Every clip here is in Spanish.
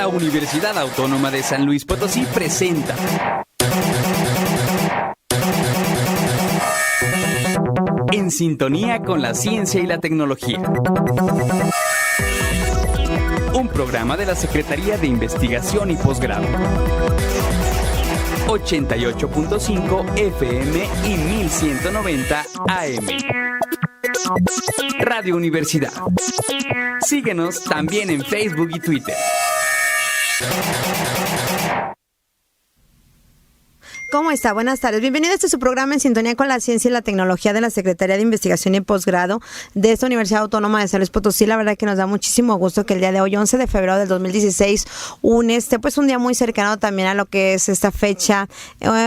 La Universidad Autónoma de San Luis Potosí presenta En sintonía con la ciencia y la tecnología. Un programa de la Secretaría de Investigación y Posgrado. 88.5 FM y 1190 AM. Radio Universidad. Síguenos también en Facebook y Twitter. ¿Cómo está? Buenas tardes. Bienvenido a este su programa En sintonía con la ciencia y la tecnología de la Secretaría de Investigación y Posgrado de esta Universidad Autónoma de San Luis Potosí. La verdad que nos da muchísimo gusto que el día de hoy, 11 de febrero del 2016, un día muy cercano también a lo que es esta fecha,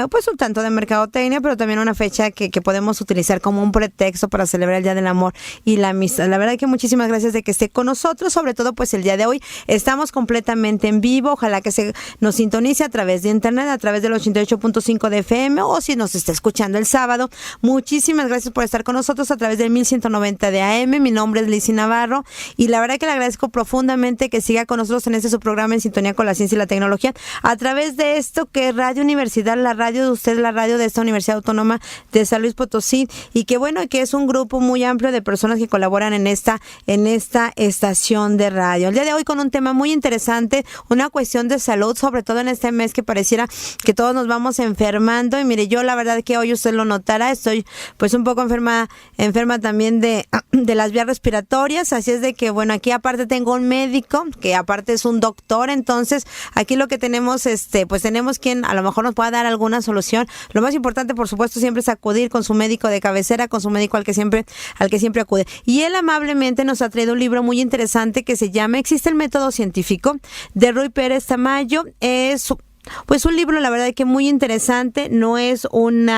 pues un tanto de mercadotecnia, pero también una fecha que podemos utilizar como un pretexto para celebrar el Día del Amor y la Amistad. La verdad que muchísimas gracias de que esté con nosotros, sobre todo pues el día de hoy estamos completamente en vivo. Ojalá que se nos sintonice a través de internet, a través del 88.5 de FM, o si nos está escuchando el sábado. Muchísimas gracias por estar con nosotros a través del 1190 de AM. Mi nombre es Lizzy Navarro y la verdad que le agradezco profundamente que siga con nosotros en este su programa En sintonía con la ciencia y la tecnología a través de esto que es Radio Universidad, la radio de usted, la radio de esta Universidad Autónoma de San Luis Potosí, y que bueno, que es un grupo muy amplio de personas que colaboran en esta estación de radio. El día de hoy con un tema muy interesante, una cuestión de salud, sobre todo en este mes que pareciera que todos nos vamos enfermando. Y mire, yo la verdad que hoy usted lo notará, estoy pues un poco enferma también de las vías respiratorias, así es de que bueno, aquí aparte tengo un médico, que aparte es un doctor, entonces aquí lo que tenemos, pues tenemos quien a lo mejor nos pueda dar alguna solución. Lo más importante, por supuesto, siempre es acudir con su médico de cabecera, con su médico al que siempre acude. Y él amablemente nos ha traído un libro muy interesante que se llama Existe el método científico, de Ruy Pérez Tamayo. Es pues un libro, la verdad que muy interesante, no es un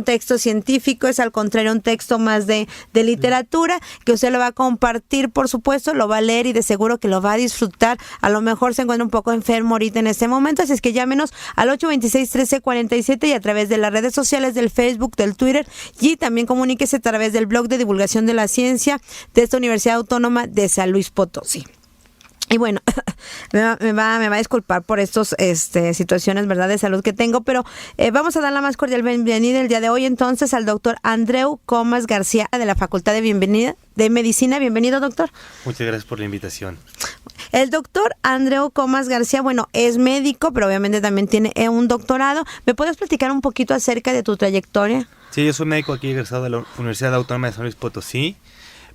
texto científico, es al contrario un texto más de literatura, que usted lo va a compartir, por supuesto, lo va a leer y de seguro que lo va a disfrutar. A lo mejor se encuentra un poco enfermo ahorita en este momento, así es que llámenos al 826-1347 y a través de las redes sociales del Facebook, del Twitter, y también comuníquese a través del blog de divulgación de la ciencia de esta Universidad Autónoma de San Luis Potosí. Y bueno, me va a disculpar por estas situaciones, ¿verdad?, de salud que tengo, pero vamos a dar la más cordial bienvenida el día de hoy entonces al doctor Andreu Comas García de la Facultad de Medicina. Bienvenido, doctor. Muchas gracias por la invitación. El doctor Andreu Comas García, bueno, es médico, pero obviamente también tiene un doctorado. ¿Me puedes platicar un poquito acerca de tu trayectoria? Sí, yo soy médico aquí egresado de la Universidad Autónoma de San Luis Potosí.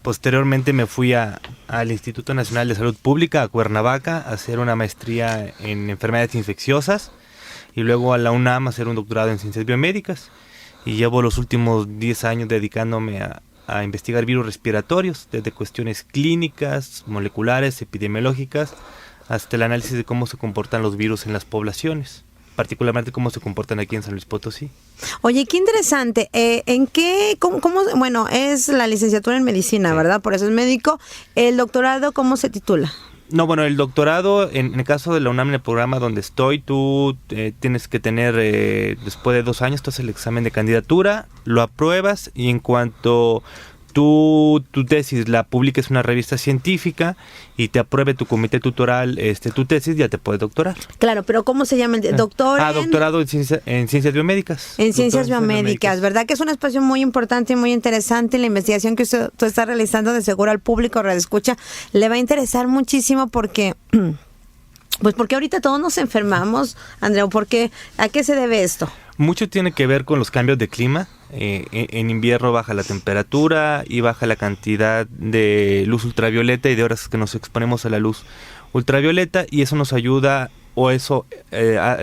Posteriormente me fui al Instituto Nacional de Salud Pública, a Cuernavaca, a hacer una maestría en enfermedades infecciosas y luego a la UNAM a hacer un doctorado en ciencias biomédicas. Y llevo los últimos 10 años dedicándome a investigar virus respiratorios, desde cuestiones clínicas, moleculares, epidemiológicas, hasta el análisis de cómo se comportan los virus en las poblaciones, particularmente cómo se comportan aquí en San Luis Potosí. Oye, qué interesante. Bueno, es la licenciatura en medicina, sí, ¿verdad? Por eso es médico. ¿El doctorado cómo se titula? No, bueno, el doctorado, en el caso de la UNAM, en el programa donde estoy, tú tienes que tener, después de 2 años, tú haces el examen de candidatura, lo apruebas y en cuanto tu tesis la publiques en una revista científica y te apruebe tu comité tutoral tu tesis, ya te puedes doctorar. Claro, pero ¿cómo se llama el doctor? Doctorado en ciencias biomédicas. En ciencias biomédicas, ¿verdad? Que es un espacio muy importante y muy interesante. La investigación que usted está realizando, de seguro al público radioescucha le va a interesar muchísimo porque pues porque ahorita todos nos enfermamos, Andreu. ¿A qué se debe esto? Mucho tiene que ver con los cambios de clima. En invierno baja la temperatura y baja la cantidad de luz ultravioleta y de horas que nos exponemos a la luz ultravioleta, y eso nos ayuda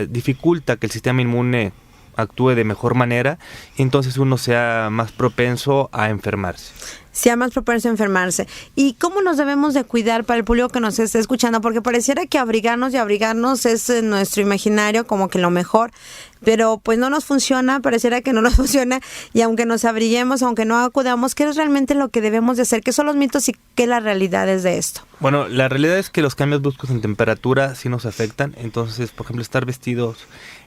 dificulta que el sistema inmune actúe de mejor manera y entonces uno sea más propenso a enfermarse. Sea más propenso a enfermarse. ¿Y cómo nos debemos de cuidar para el público que nos esté escuchando? Porque pareciera que abrigarnos es nuestro imaginario como que lo mejor, pero pues no nos funciona, pareciera que no nos funciona, y aunque nos abriguemos, aunque no acudamos, ¿qué es realmente lo que debemos de hacer? ¿Qué son los mitos y qué las realidades de esto? Bueno, la realidad es que los cambios bruscos en temperatura sí nos afectan. Entonces, por ejemplo, estar vestidos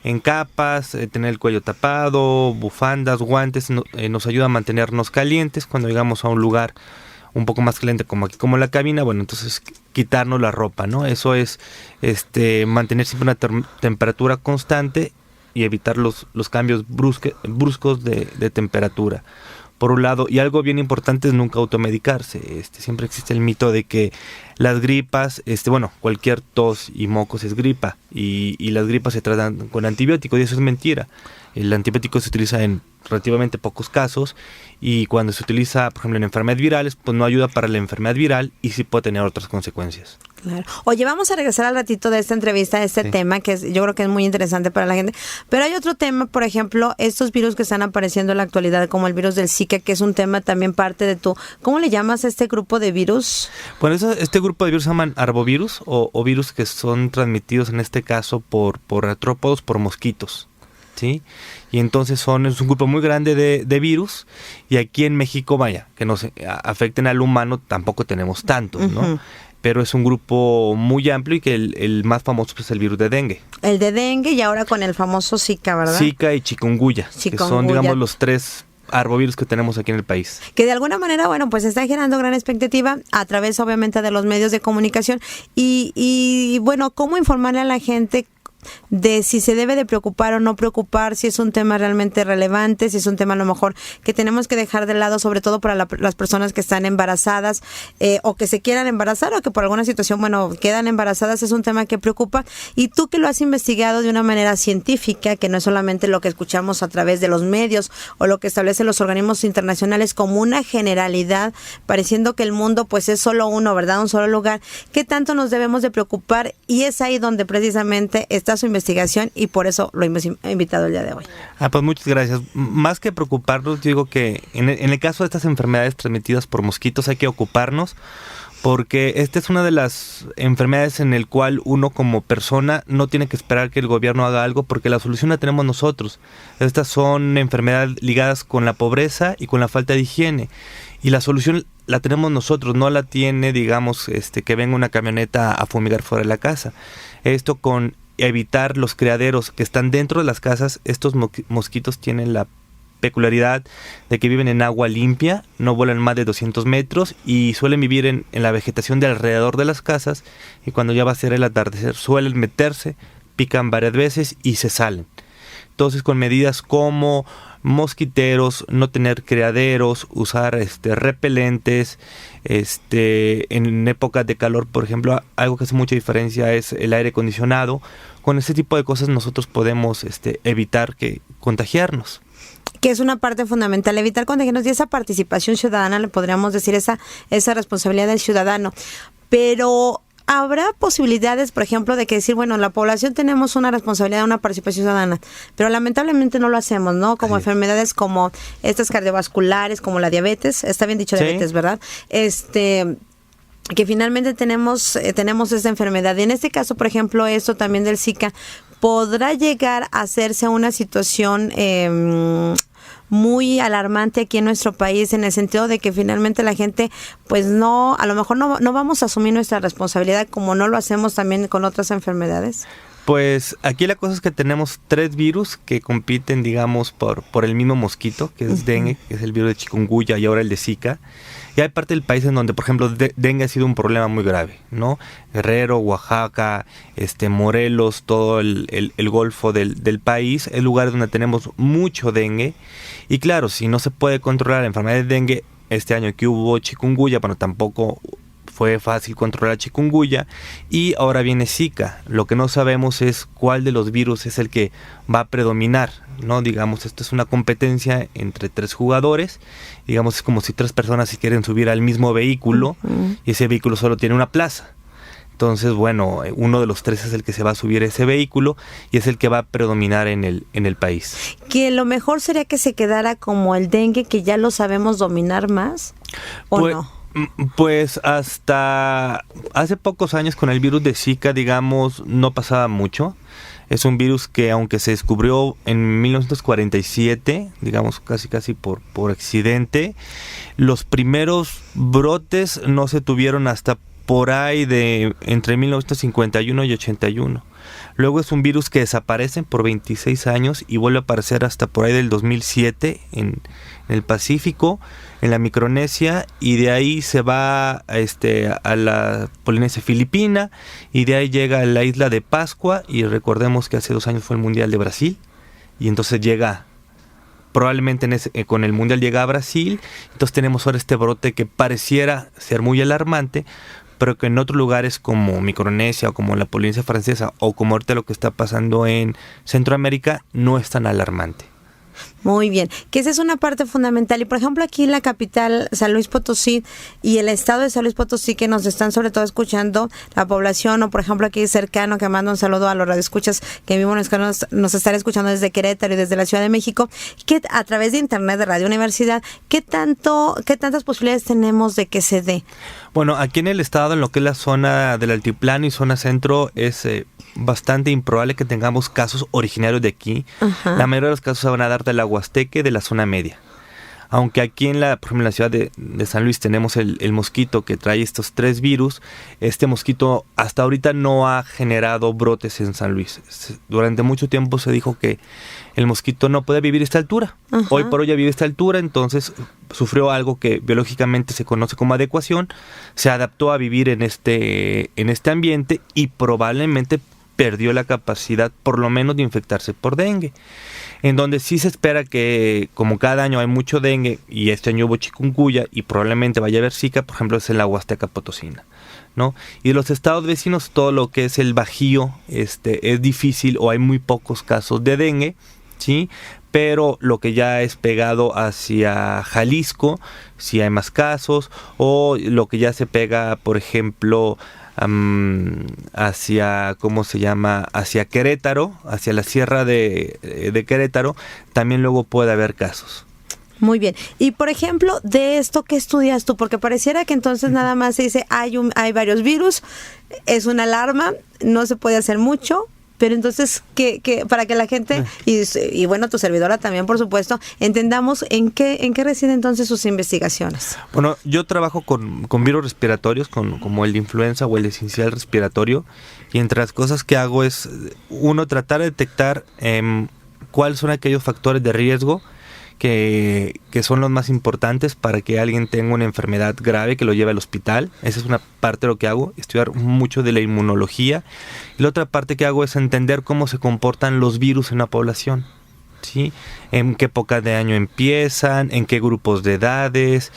en capas, tener el cuello tapado, bufandas, guantes, nos ayuda a mantenernos calientes cuando llegamos a un lugar un poco más caliente como aquí, como la cabina, bueno, entonces quitarnos la ropa, ¿no? Eso es mantener siempre una temperatura constante y evitar los cambios bruscos de temperatura. Por un lado, y algo bien importante es nunca automedicarse. Siempre existe el mito de que las gripas, cualquier tos y mocos es gripa, y las gripas se tratan con antibióticos, y eso es mentira. El antibiótico se utiliza en relativamente pocos casos, y cuando se utiliza, por ejemplo, en enfermedades virales, pues no ayuda para la enfermedad viral y sí puede tener otras consecuencias. Claro. Oye, vamos a regresar al ratito de esta entrevista, a este tema que yo creo que es muy interesante para la gente. Pero hay otro tema, por ejemplo, estos virus que están apareciendo en la actualidad, como el virus del Zika, que es un tema también parte de ¿cómo le llamas a este grupo de virus? Bueno, este grupo de virus se llaman arbovirus o virus que son transmitidos en este caso por artrópodos, por mosquitos. ¿Sí? Y entonces es un grupo muy grande de virus, y aquí en México, que nos afecten al humano tampoco tenemos tantos, ¿no? Uh-huh. Pero es un grupo muy amplio, y que el más famoso es el virus de dengue. El de dengue, y ahora con el famoso Zika, ¿verdad? Zika y chikungunya, que son, digamos, los 3 arbovirus que tenemos aquí en el país. Que de alguna manera, pues está generando gran expectativa a través, obviamente, de los medios de comunicación. Y ¿cómo informarle a la gente de si se debe de preocupar o no preocupar, si es un tema realmente relevante, si es un tema a lo mejor que tenemos que dejar de lado, sobre todo para las personas que están embarazadas o que se quieran embarazar, o que por alguna situación, quedan embarazadas? Es un tema que preocupa, y tú que lo has investigado de una manera científica, que no es solamente lo que escuchamos a través de los medios o lo que establecen los organismos internacionales como una generalidad, pareciendo que el mundo pues es solo uno, ¿verdad? Un solo lugar. ¿Qué tanto nos debemos de preocupar? Y es ahí donde precisamente está su investigación, y por eso lo hemos invitado el día de hoy. Pues muchas gracias. Más que preocuparnos, digo que en el caso de estas enfermedades transmitidas por mosquitos hay que ocuparnos, porque esta es una de las enfermedades en el cual uno como persona no tiene que esperar que el gobierno haga algo, porque la solución la tenemos nosotros. Estas son enfermedades ligadas con la pobreza y con la falta de higiene, y la solución la tenemos nosotros, no la tiene, digamos, que venga una camioneta a fumigar fuera de la casa. Esto con evitar los criaderos que están dentro de las casas. Estos mosquitos tienen la peculiaridad de que viven en agua limpia, no vuelan más de 200 metros y suelen vivir en la vegetación de alrededor de las casas, y cuando ya va a ser el atardecer suelen meterse, pican varias veces y se salen. Entonces, con medidas como mosquiteros, no tener criaderos, usar repelentes, en épocas de calor, por ejemplo, algo que hace mucha diferencia es el aire acondicionado. Con ese tipo de cosas nosotros podemos evitar contagiarnos. Que es una parte fundamental, evitar contagiarnos, y esa participación ciudadana, le podríamos decir, esa responsabilidad del ciudadano. Pero ¿habrá posibilidades, por ejemplo, de que decir, la población tenemos una responsabilidad, una participación ciudadana, pero lamentablemente no lo hacemos, ¿no? Como enfermedades como estas cardiovasculares, como la diabetes, está bien dicho, diabetes, ¿sí? ¿Verdad? Que finalmente tenemos esta enfermedad. Y en este caso, por ejemplo, esto también del Zika, ¿podrá llegar a hacerse una situación muy alarmante aquí en nuestro país, en el sentido de que finalmente la gente, pues no, a lo mejor no vamos a asumir nuestra responsabilidad como no lo hacemos también con otras enfermedades? Pues aquí la cosa es que tenemos 3 virus que compiten, digamos, por el mismo mosquito, que es dengue, que es el virus de chikungunya, y ahora el de Zika. Y hay parte del país en donde, por ejemplo, dengue ha sido un problema muy grave, ¿no? Guerrero, Oaxaca, Morelos, todo el golfo del país, es lugar donde tenemos mucho dengue. Y claro, si no se puede controlar la enfermedad de dengue, este año que hubo chikungunya, tampoco fue fácil controlar chikungunya, y ahora viene Zika. Lo que no sabemos es cuál de los virus es el que va a predominar, ¿no? Digamos, esto es una competencia entre 3 jugadores. Digamos, es como si 3 personas se quieren subir al mismo vehículo, y ese vehículo solo tiene una plaza. Entonces, uno de los 3 es el que se va a subir a ese vehículo, y es el que va a predominar en el país. Que lo mejor sería que se quedara como el dengue, que ya lo sabemos dominar más, ¿o no? Pues hasta hace pocos años con el virus de Zika, digamos, no pasaba mucho. Es un virus que, aunque se descubrió en 1947, digamos casi por accidente, los primeros brotes no se tuvieron hasta por ahí de entre 1951 y 81. Luego es un virus que desaparece por 26 años y vuelve a aparecer hasta por ahí del 2007 en el Pacífico, en la Micronesia, y de ahí se va a la Polinesia Filipina, y de ahí llega a la isla de Pascua, y recordemos que hace 2 años fue el Mundial de Brasil, y entonces llega, probablemente con el Mundial llega a Brasil. Entonces tenemos ahora este brote que pareciera ser muy alarmante, pero que en otros lugares como Micronesia o como la Polinesia Francesa o como ahorita lo que está pasando en Centroamérica no es tan alarmante. Muy bien, que esa es una parte fundamental. Y por ejemplo aquí en la capital, San Luis Potosí, y el estado de San Luis Potosí, que nos están sobre todo escuchando la población, o por ejemplo aquí cercano, que mando un saludo a los radioescuchas que vivimos, nos están escuchando desde Querétaro y desde la Ciudad de México, que a través de internet de Radio Universidad, ¿qué tantas posibilidades tenemos de que se dé? Bueno, aquí en el estado, en lo que es la zona del altiplano y zona centro, es bastante improbable que tengamos casos originarios de aquí. Ajá. La mayoría de los casos se van a dar de la Huasteca, de la zona media. Aunque aquí por ejemplo, en la ciudad de San Luis tenemos el mosquito que trae estos 3 virus, este mosquito hasta ahorita no ha generado brotes en San Luis. Durante mucho tiempo se dijo que el mosquito no puede vivir a esta altura. Ajá. Hoy por hoy ya vive a esta altura, entonces sufrió algo que biológicamente se conoce como adecuación, se adaptó a vivir en este ambiente y probablemente perdió la capacidad por lo menos de infectarse por dengue. En donde sí se espera que, como cada año hay mucho dengue, y este año hubo chikungunya, y probablemente vaya a haber Zika, por ejemplo, es en la Huasteca Potosina, ¿no? Y de los estados vecinos, todo lo que es el Bajío, es difícil, o hay muy pocos casos de dengue, ¿sí? Pero lo que ya es pegado hacia Jalisco, sí hay más casos, o lo que ya se pega, por ejemplo, hacia, ¿cómo se llama? Hacia Querétaro, hacia la sierra de Querétaro, también luego puede haber casos. Muy bien. Y por ejemplo, de esto, ¿qué estudias tú? Porque pareciera que entonces nada más se dice, hay varios virus, es una alarma, no se puede hacer mucho. Pero entonces, para que la gente, y bueno, tu servidora también, por supuesto, entendamos en qué residen entonces sus investigaciones. Bueno, yo trabajo con virus respiratorios, como el de influenza o el de sincicial respiratorio, y entre las cosas que hago es, uno, tratar de detectar cuáles son aquellos factores de riesgo que son los más importantes para que alguien tenga una enfermedad grave que lo lleve al hospital. Esa es una parte de lo que hago, estudiar mucho de la inmunología. Y la otra parte que hago es entender cómo se comportan los virus en la población, ¿sí? En qué época de año empiezan, en qué grupos de edades,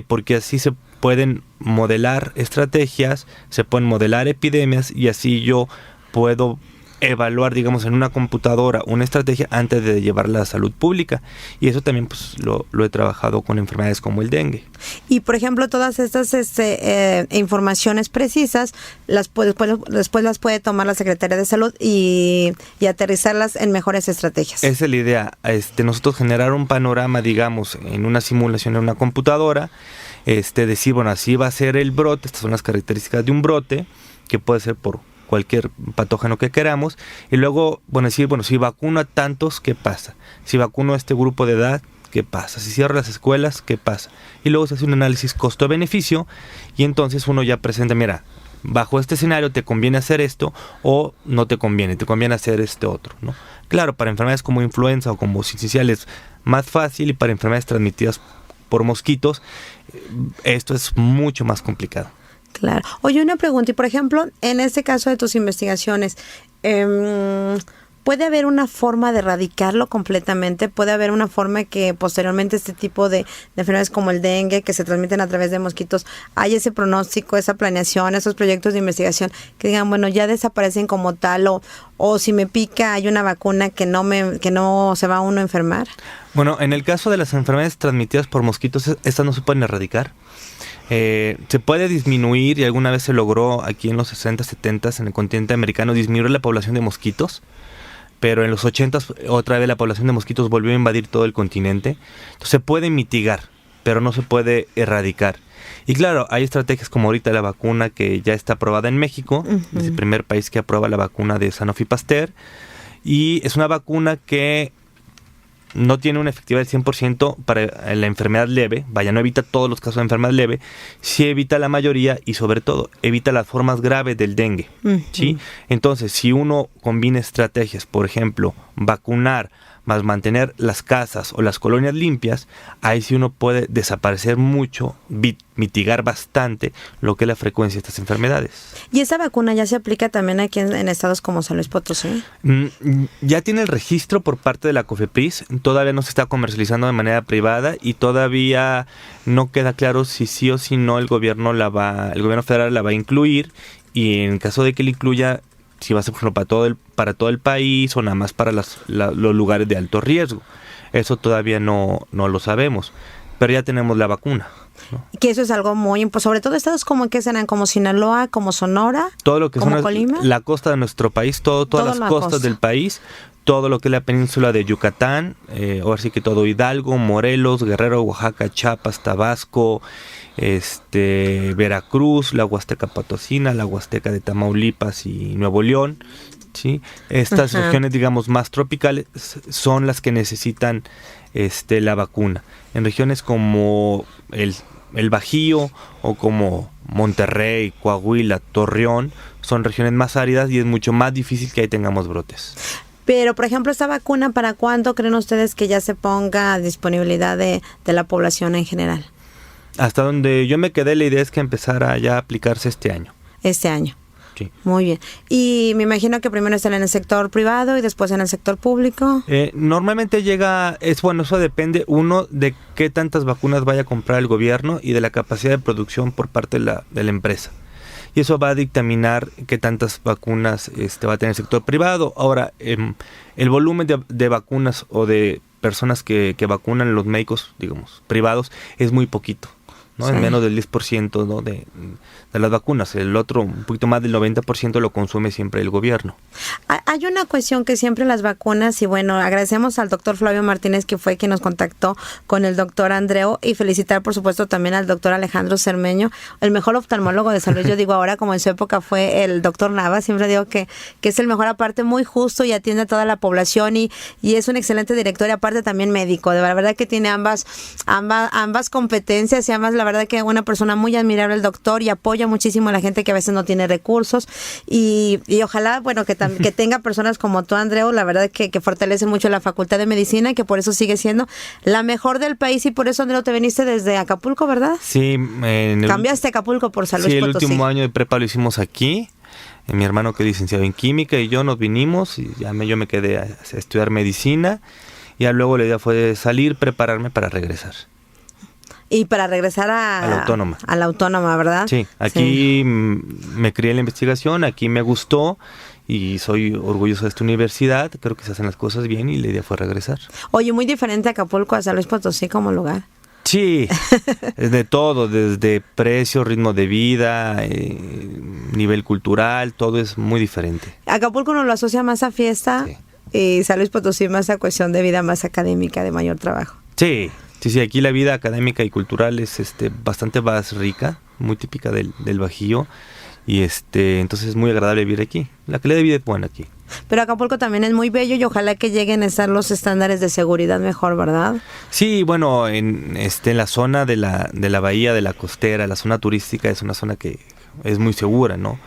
porque así se pueden modelar estrategias, se pueden modelar epidemias, y así yo puedo evaluar, digamos, en una computadora una estrategia antes de llevarla a la salud pública. Y eso también pues lo he trabajado con enfermedades como el dengue. Y por ejemplo, todas estas informaciones precisas después las puede tomar la Secretaría de Salud y aterrizarlas en mejores estrategias. Esa es la idea, nosotros generar un panorama, digamos, en una simulación en una computadora, decir, bueno, así va a ser el brote, estas son las características de un brote, que puede ser por cualquier patógeno que queramos, y luego, decir, si vacuno a tantos, ¿qué pasa? Si vacuno a este grupo de edad, ¿qué pasa? Si cierro las escuelas, ¿qué pasa? Y luego se hace un análisis costo-beneficio, y entonces uno ya presenta, mira, bajo este escenario te conviene hacer esto, o no te conviene hacer este otro, ¿no? Claro, para enfermedades como influenza o como sincicial es más fácil, y para enfermedades transmitidas por mosquitos, esto es mucho más complicado. Claro. Oye, una pregunta, y por ejemplo, en este caso de tus investigaciones, ¿puede haber una forma de erradicarlo completamente? ¿Puede haber una forma que posteriormente este tipo de enfermedades como el dengue, que se transmiten a través de mosquitos, hay ese pronóstico, esa planeación, esos proyectos de investigación que digan, bueno, ya desaparecen como tal, o si me pica hay una vacuna que no se va uno a enfermar? Bueno, en el caso de las enfermedades transmitidas por mosquitos, estas no se pueden erradicar. Se puede disminuir, y alguna vez se logró aquí en los 60, 70 en el continente americano disminuir la población de mosquitos, pero en los 80 otra vez la población de mosquitos volvió a invadir todo el continente. Entonces se puede mitigar, pero no se puede erradicar. Y claro, hay estrategias como ahorita la vacuna que ya está aprobada en México, es el primer país que aprueba la vacuna de Sanofi Pasteur, y es una vacuna que no tiene una efectividad del 100% para la enfermedad leve, vaya, no evita todos los casos de enfermedad leve, sí evita la mayoría y sobre todo evita las formas graves del dengue, ¿sí? Entonces, si uno combina estrategias, por ejemplo, vacunar más mantener las casas o las colonias limpias, ahí sí uno puede desaparecer mucho, mitigar bastante lo que es la frecuencia de estas enfermedades. ¿Y esa vacuna ya se aplica también aquí en estados como San Luis Potosí? Ya tiene el registro por parte de la COFEPRIS, todavía no se está comercializando de manera privada y todavía no queda claro si sí o si no el gobierno federal la va a incluir, y en caso de que la incluya, si va a ser, por ejemplo, para todo el país o nada más para los lugares de alto riesgo. Eso todavía no lo sabemos, pero ya tenemos la vacuna, ¿no? Que eso es algo muy importante, sobre todo estados como que serán como Sinaloa, como Sonora, todo lo que como son Colima, la costa de nuestro país, todas las costas del país, todo lo que es la península de Yucatán, ahora sí que todo Hidalgo, Morelos, Guerrero, Oaxaca, Chiapas, Tabasco, Veracruz, la Huasteca Potosina, la Huasteca de Tamaulipas y Nuevo León, ¿sí? Estas regiones, digamos, más tropicales son las que necesitan la vacuna. En regiones como el Bajío o como Monterrey, Coahuila, Torreón, son regiones más áridas y es mucho más difícil que ahí tengamos brotes. Pero, por ejemplo, esta vacuna, ¿para cuándo creen ustedes que ya se ponga a disponibilidad de la población en general? Hasta donde yo me quedé, la idea es que empezara ya a aplicarse este año. Este año. Sí. Muy bien. Y me imagino que primero están en el sector privado y después en el sector público. Normalmente eso depende, uno, de qué tantas vacunas vaya a comprar el gobierno y de la capacidad de producción por parte de la empresa. Y eso va a dictaminar qué tantas vacunas va a tener el sector privado. Ahora, el volumen de vacunas o de personas que vacunan los médicos, digamos, privados, es muy poquito, ¿no? Sí. Es menos del 10%, ¿no? de las vacunas. El otro, un poquito más del 90% lo consume siempre el gobierno. Hay una cuestión que siempre las vacunas, y bueno, agradecemos al doctor Flavio Martínez, que fue quien nos contactó con el doctor Andreu, y felicitar por supuesto también al doctor Alejandro Cermeño, el mejor oftalmólogo de San Luis. Yo digo ahora, como en su época fue el doctor Nava, siempre digo que es el mejor, aparte muy justo y atiende a toda la población, y es un excelente director y aparte también médico. De verdad que tiene ambas competencias, y ambas, la verdad que es una persona muy admirable el doctor, y apoya muchísimo a la gente que a veces no tiene recursos, y ojalá, bueno, que tenga personas como tú, Andreu, la verdad que fortalece mucho la Facultad de Medicina, y que por eso sigue siendo la mejor del país. Y por eso, Andreu, te viniste desde Acapulco, ¿verdad? Sí. Cambiaste Acapulco por San Luis Potosí. Sí, el Potosí. último año de prepa lo hicimos aquí. Mi hermano, que es licenciado en química, y yo nos vinimos, y yo me quedé a estudiar medicina, y ya luego la idea fue salir, prepararme para regresar. Y para regresar a la autónoma. A la autónoma, ¿verdad? Sí, aquí me crié en la investigación, aquí me gustó y soy orgulloso de esta universidad. Creo que se hacen las cosas bien y la idea fue regresar. Oye, muy diferente a Acapulco a San Luis Potosí como lugar. Sí, de todo, desde precio, ritmo de vida, nivel cultural, todo es muy diferente. Acapulco uno lo asocia más a fiesta, sí, y San Luis Potosí más a cuestión de vida más académica, de mayor trabajo. Sí. Sí, aquí la vida académica y cultural es bastante más rica, muy típica del Bajío, y entonces es muy agradable vivir aquí. La calidad de vida es buena aquí. Pero Acapulco también es muy bello, y ojalá que lleguen a estar los estándares de seguridad mejor, ¿verdad? Sí, bueno, en la zona de la bahía, de la costera, la zona turística, es una zona que es muy segura, ¿no?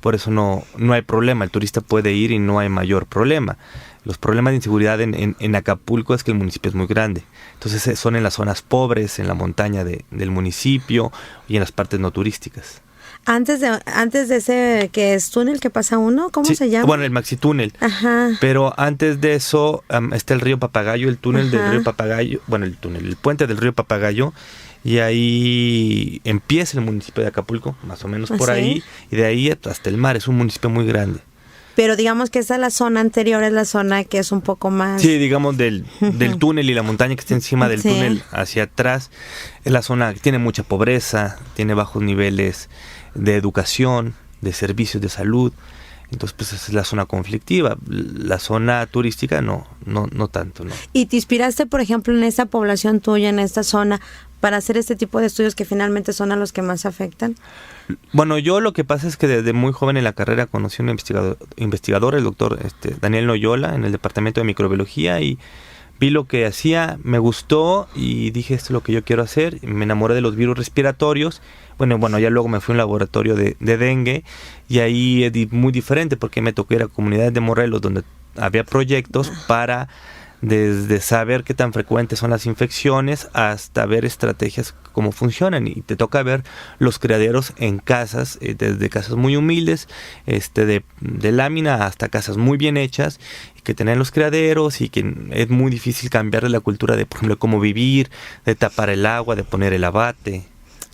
Por eso no hay problema, el turista puede ir y no hay mayor problema. Los problemas de inseguridad en Acapulco es que el municipio es muy grande. Entonces son en las zonas pobres, en la montaña del municipio y en las partes no turísticas. Antes de ese, que es túnel que pasa uno, ¿cómo se llama? Bueno, el Maxi Túnel. Ajá. Pero antes de eso está el río Papagayo, el túnel del río Papagayo, bueno, el puente del río Papagayo, y ahí empieza el municipio de Acapulco, más o menos por ahí, y de ahí hasta el mar. Es un municipio muy grande. Pero digamos que esa es la zona anterior, es la zona que es un poco más... Sí, digamos del túnel y la montaña que está encima del túnel hacia atrás, es la zona que tiene mucha pobreza, tiene bajos niveles de educación, de servicios de salud. Entonces, pues esa es la zona conflictiva. La zona turística no tanto, ¿no? ¿Y te inspiraste, por ejemplo, en esta población tuya, en esta zona, para hacer este tipo de estudios que finalmente son a los que más afectan? Bueno, yo lo que pasa es que desde muy joven en la carrera conocí a un investigador, el doctor Daniel Noyola, en el departamento de microbiología, y vi lo que hacía, me gustó y dije, esto es lo que yo quiero hacer. Me enamoré de los virus respiratorios. Bueno, ya luego me fui a un laboratorio de dengue y ahí es muy diferente porque me tocó ir a comunidades de Morelos donde había proyectos para desde saber qué tan frecuentes son las infecciones hasta ver estrategias cómo funcionan, y te toca ver los criaderos en casas, desde casas muy humildes, de lámina hasta casas muy bien hechas y que tienen los criaderos, y que es muy difícil cambiar la cultura de, por ejemplo, cómo vivir, de tapar el agua, de poner el abate.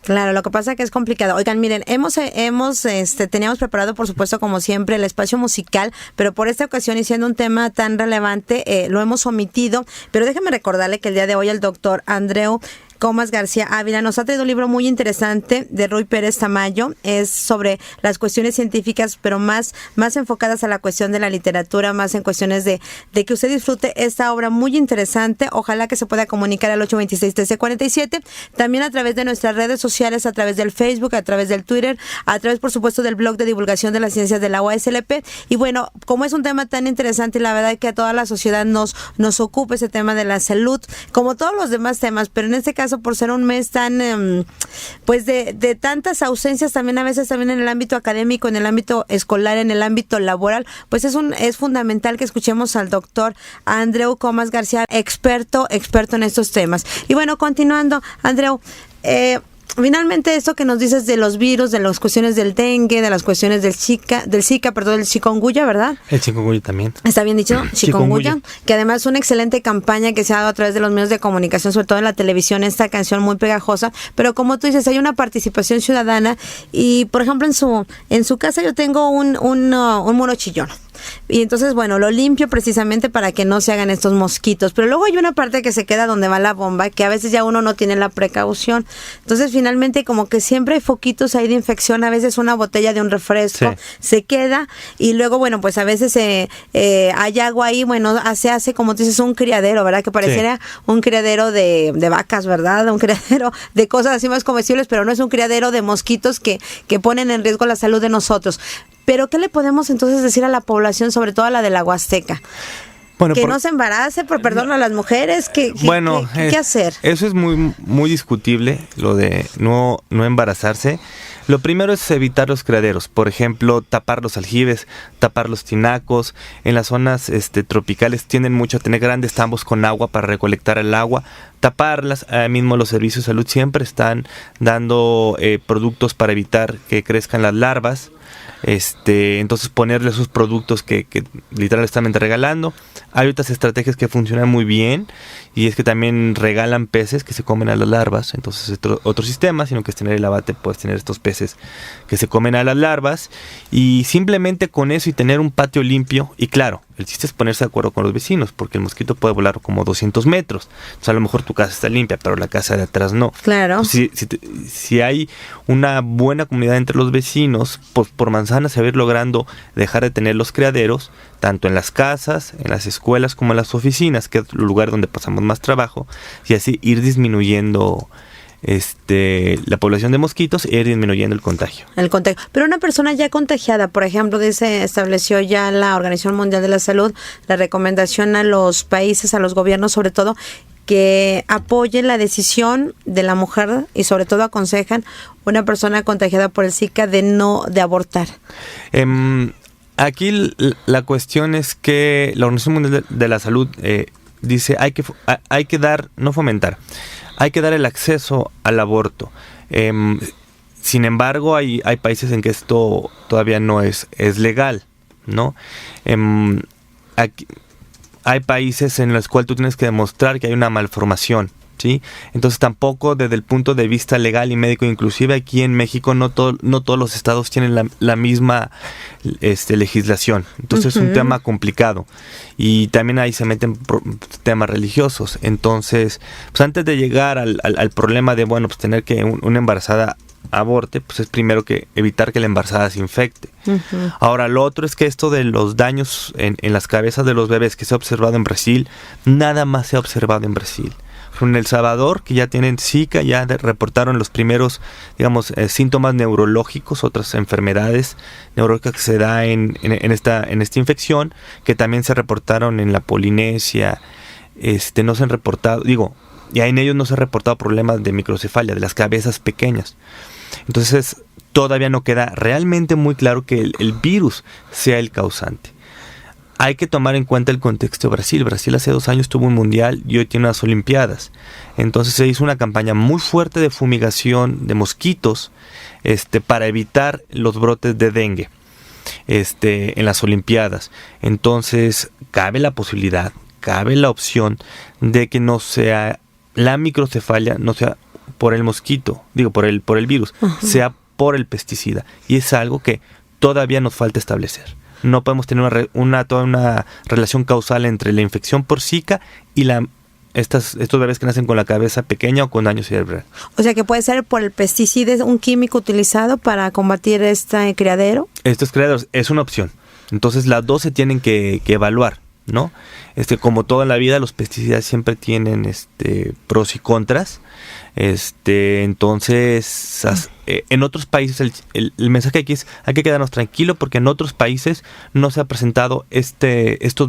Claro, lo que pasa es que es complicado. Oigan, miren, teníamos preparado, por supuesto, como siempre, el espacio musical, pero por esta ocasión, y siendo un tema tan relevante, lo hemos omitido. Pero déjenme recordarle que el día de hoy el doctor Andreu Comas García Ávila nos ha traído un libro muy interesante de Ruy Pérez Tamayo. Es sobre las cuestiones científicas, pero más enfocadas a la cuestión de la literatura, más en cuestiones de que usted disfrute esta obra muy interesante. Ojalá que se pueda comunicar al 826-1347, también a través de nuestras redes sociales, a través del Facebook, a través del Twitter, a través, por supuesto, del blog de divulgación de las ciencias de la UASLP. Y bueno, como es un tema tan interesante, y la verdad es que a toda la sociedad nos ocupa ese tema de la salud, como todos los demás temas, pero en este caso, por ser un mes tan pues de tantas ausencias, también a veces también en el ámbito académico, en el ámbito escolar, en el ámbito laboral, pues es fundamental que escuchemos al doctor Andreu Comas García, experto en estos temas. Y bueno, continuando, Andreu, finalmente esto que nos dices de los virus, de las cuestiones del dengue, de las cuestiones del chikungunya, ¿verdad? El chikungunya también. ¿Está bien dicho? Chikungunya, que además es una excelente campaña que se ha dado a través de los medios de comunicación, sobre todo en la televisión, esta canción muy pegajosa, pero como tú dices, hay una participación ciudadana. Y por ejemplo, en su casa yo tengo un mono chillón. Y entonces, bueno, lo limpio precisamente para que no se hagan estos mosquitos. Pero luego hay una parte que se queda donde va la bomba, que a veces ya uno no tiene la precaución. Entonces, finalmente, como que siempre hay foquitos ahí de infección. A veces una botella de un refresco se queda. Y luego, bueno, pues a veces hay agua ahí. Bueno, se hace, como tú dices, un criadero, ¿verdad? Que pareciera un criadero de vacas, ¿verdad? Un criadero de cosas así más comestibles, pero no es un criadero de mosquitos que ponen en riesgo la salud de nosotros. Pero, ¿qué le podemos entonces decir a la población, sobre todo a la de la Huasteca? Bueno, que no se embarace, perdón, a las mujeres, ¿qué hacer? Eso es muy, muy discutible, lo de no embarazarse. Lo primero es evitar los criaderos, por ejemplo, tapar los aljibes, tapar los tinacos. En las zonas tropicales tienden mucho a tener grandes tambos con agua para recolectar el agua, taparlas. Mismo los servicios de salud siempre están dando productos para evitar que crezcan las larvas. Entonces ponerle esos productos que literal están regalando. Hay otras estrategias que funcionan muy bien, y es que también regalan peces que se comen a las larvas. Entonces es otro sistema, sino que es tener el abate, puedes tener estos peces que se comen a las larvas, y simplemente con eso y tener un patio limpio. Y claro, el chiste es ponerse de acuerdo con los vecinos, porque el mosquito puede volar como 200 metros. Entonces a lo mejor tu casa está limpia, pero la casa de atrás no. Claro. Si hay una buena comunidad entre los vecinos, pues por manzanas se va a ir logrando dejar de tener los criaderos, tanto en las casas, en las escuelas como en las oficinas, que es el lugar donde pasamos más trabajo, y así ir disminuyendo la población de mosquitos e ir disminuyendo el contagio. Pero una persona ya contagiada, por ejemplo, estableció ya la Organización Mundial de la Salud la recomendación a los países, a los gobiernos sobre todo, que apoyen la decisión de la mujer, y sobre todo aconsejan una persona contagiada por el Zika de abortar. Aquí la cuestión es que la Organización Mundial de la Salud dice hay que dar, no fomentar, hay que dar el acceso al aborto. Sin embargo, hay países en que esto todavía no es legal, ¿no? Aquí hay países en los cuales tú tienes que demostrar que hay una malformación, ¿sí? Entonces tampoco desde el punto de vista legal y médico, inclusive aquí en México no todos los estados tienen la misma legislación. Entonces es un tema complicado, y también ahí se meten temas religiosos. Entonces, pues antes de llegar al problema de tener que una embarazada aborte, pues es primero que evitar que la embarazada se infecte. Ahora, lo otro es que esto de los daños en las cabezas de los bebés que se ha observado en Brasil, nada más se ha observado en Brasil. En El Salvador, que ya tienen Zika, ya reportaron los primeros, síntomas neurológicos, otras enfermedades neurológicas que se da en esta infección, que también se reportaron en la Polinesia, no se han reportado, ya en ellos no se han reportado problemas de microcefalia, de las cabezas pequeñas. Entonces todavía no queda realmente muy claro que el virus sea el causante. Hay que tomar en cuenta el contexto de Brasil. Brasil hace 2 años tuvo un mundial y hoy tiene unas olimpiadas. Entonces se hizo una campaña muy fuerte de fumigación de mosquitos para evitar los brotes de dengue en las olimpiadas. Entonces cabe la posibilidad, cabe la opción de que no sea la microcefalia, no sea por el mosquito, por el virus, sea por el pesticida. Y es algo que todavía nos falta establecer. No podemos tener toda una relación causal entre la infección por Zika y estos bebés que nacen con la cabeza pequeña o con daño cerebral. O sea que puede ser por el pesticida, un químico utilizado para combatir este criadero. Estos criaderos es una opción. Entonces las dos se tienen que evaluar, ¿no? Como toda la vida, los pesticidas siempre tienen pros y contras. Entonces en otros países el mensaje aquí es: hay que quedarnos tranquilos porque en otros países no se ha presentado estos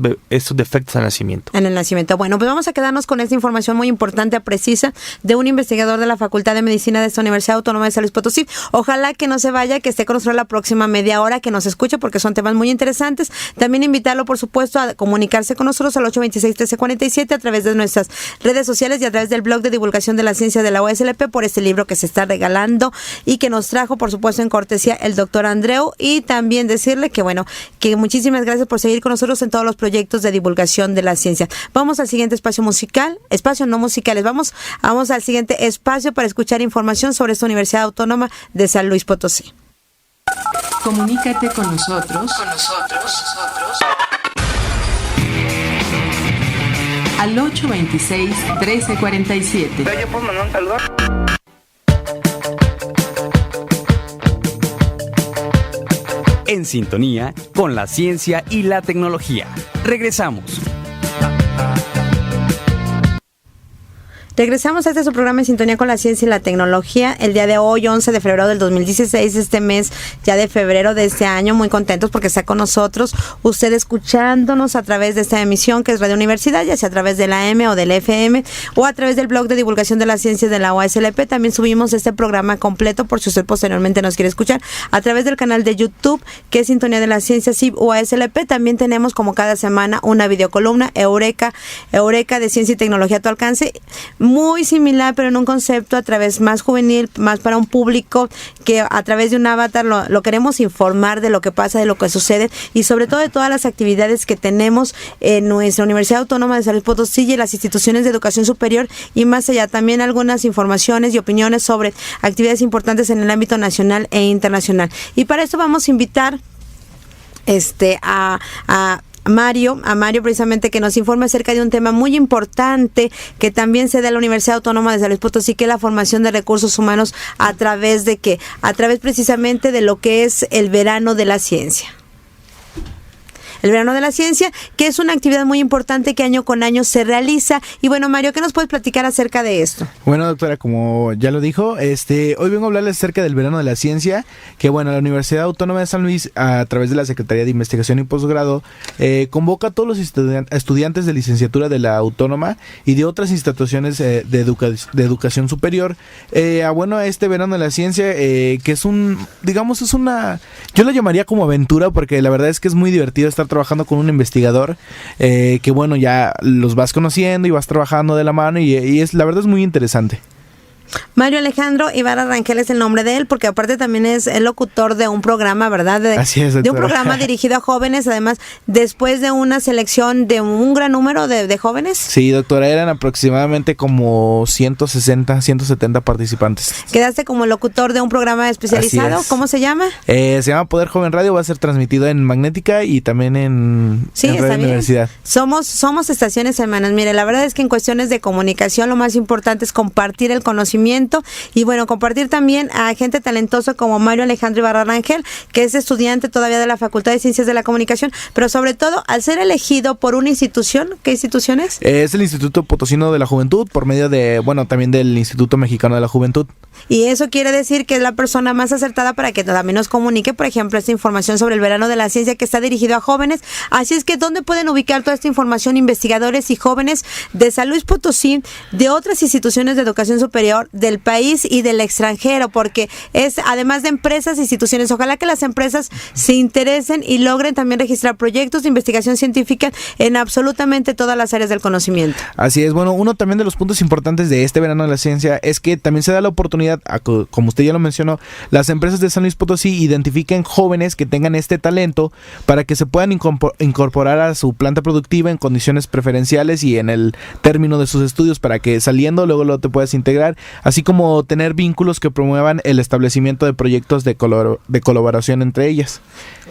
defectos al nacimiento. En el nacimiento. Bueno, pues vamos a quedarnos con esta información muy importante, precisa, de un investigador de la Facultad de Medicina de esta Universidad Autónoma de San Luis Potosí. Ojalá que no se vaya, que esté con nosotros la próxima media hora, que nos escuche porque son temas muy interesantes. También invitarlo, por supuesto, a comunicarse con nosotros al 826-1347 a través de nuestras redes sociales y a través del blog de divulgación de la ciencia de la UASLP por este libro que se está regalando y que nos trajo, por supuesto, en cortesía el doctor Andreu. Y también decirle que muchísimas gracias por seguir con nosotros en todos los proyectos de divulgación de la ciencia. Vamos al siguiente espacio no musicales, vamos al siguiente espacio para escuchar información sobre esta Universidad Autónoma de San Luis Potosí. Comunícate con nosotros. Al 826-1347. ¿Yo puedo mandar un saludo? En sintonía con la ciencia y la tecnología. Regresamos. Regresamos a su programa En Sintonía con la Ciencia y la Tecnología. El día de hoy, 11 de febrero del 2016, este mes ya de febrero de este año, muy contentos porque está con nosotros usted escuchándonos a través de esta emisión que es Radio Universidad, ya sea a través de la M o del FM o a través del blog de divulgación de la ciencia de la UASLP. También subimos este programa completo por si usted posteriormente nos quiere escuchar a través del canal de YouTube que es Sintonía de la Ciencia CIB UASLP. También tenemos como cada semana una videocolumna Eureka de Ciencia y Tecnología a tu alcance, muy similar pero en un concepto a través más juvenil, más para un público que a través de un avatar lo queremos informar de lo que pasa, de lo que sucede y sobre todo de todas las actividades que tenemos en nuestra Universidad Autónoma de San Luis Potosí y en las instituciones de educación superior y más allá. También algunas informaciones y opiniones sobre actividades importantes en el ámbito nacional e internacional. Y para esto vamos a invitar a Mario precisamente que nos informe acerca de un tema muy importante que también se da en la Universidad Autónoma de San Luis Potosí, que es la formación de recursos humanos a través precisamente de lo que es el verano de la ciencia. El verano de la ciencia, que es una actividad muy importante que año con año se realiza. Y bueno, Mario, ¿qué nos puedes platicar acerca de esto? Bueno, doctora, como ya lo dijo, hoy vengo a hablarles acerca del verano de la ciencia, que bueno, la Universidad Autónoma de San Luis, a través de la Secretaría de Investigación y Posgrado, convoca a todos los estudiantes de licenciatura de la Autónoma y de otras instituciones de educación superior, a este verano de la ciencia, que es yo lo llamaría como aventura, porque la verdad es que es muy divertido estar trabajando con un investigador que bueno, ya los vas conociendo y vas trabajando de la mano y la verdad es muy interesante. Mario Alejandro Ibarra Rangel es el nombre de él, porque aparte también es el locutor de un programa, ¿verdad? Así es, de un programa dirigido a jóvenes, además, después de una selección de un gran número de jóvenes. Sí, doctora, eran aproximadamente como 160, 170 participantes. Quedaste como locutor de un programa especializado, ¿cómo se llama? Se llama Poder Joven Radio, va a ser transmitido en Magnética y también en Radio Universidad. Somos estaciones hermanas. Mire, la verdad es que en cuestiones de comunicación lo más importante es compartir el conocimiento conocimiento y bueno, compartir también a gente talentosa como Mario Alejandro Ibarra Rangel, que es estudiante todavía de la Facultad de Ciencias de la Comunicación, pero sobre todo al ser elegido por una institución. ¿Qué institución es? Es el Instituto Potosino de la Juventud, por medio de, bueno, también del Instituto Mexicano de la Juventud. Y eso quiere decir que es la persona más acertada para que también nos comunique, por ejemplo, esta información sobre el verano de la ciencia que está dirigido a jóvenes. Así es que, ¿dónde pueden ubicar toda esta información investigadores y jóvenes de San Luis Potosí, de otras instituciones de educación superior del país y del extranjero? Porque es, además de empresas, instituciones, ojalá que las empresas se interesen y logren también registrar proyectos de investigación científica en absolutamente todas las áreas del conocimiento. Así es, bueno, uno también de los puntos importantes de este verano de la ciencia es que también se da la oportunidad, como usted ya lo mencionó, las empresas de San Luis Potosí identifiquen jóvenes que tengan este talento para que se puedan incorporar a su planta productiva en condiciones preferenciales y en el término de sus estudios, para que saliendo luego te puedas integrar, así como tener vínculos que promuevan el establecimiento de proyectos de colaboración entre ellas.